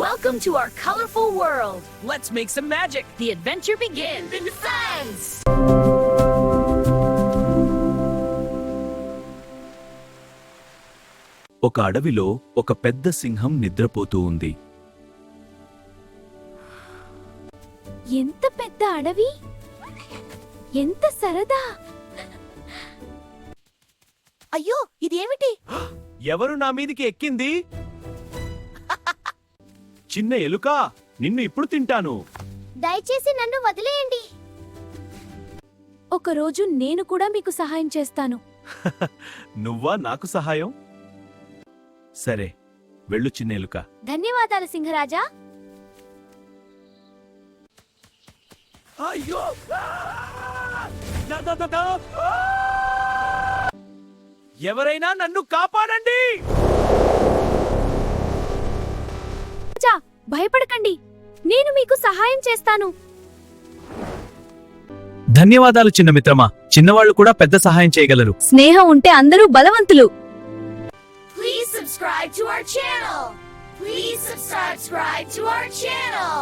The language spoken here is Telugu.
Welcome to our colorful world. Let's make some magic. The adventure begins in Fans. ఒక అడవిలో ఒక పెద్ద సింహం నిద్రపోతూ ఉంది. ఎంత పెద్ద అడవి, ఎంత సరదా. అయ్యో, ఇదేమిటి? ఎవరు నా మీదికి ఎక్కింది? చిన్న ఎలుక, నిన్ను ఇప్పుడు తింటాను. దయచేసి నన్ను వదిలేయండి. ఒకరోజు నేను కూడా మీకు సహాయం చేస్తాను. నువ్వా నాకు సహాయం? సరే, వెళ్ళు చిన్న ఎలుక. ధన్యవాదాలు సింహరాజా. అయ్యో! ఎవరైనా నన్ను కాపాడండి! భయపడకండి, నేను మీకు సహాయం చేస్తాను. ధన్యవాదాలు చిన్న మిత్రమా. చిన్నవాళ్ళు కూడా పెద్ద సహాయం చేయగలరు. స్నేహం ఉంటే అందరూ బలవంతులు. Please subscribe to our channel. Please subscribe to our channel.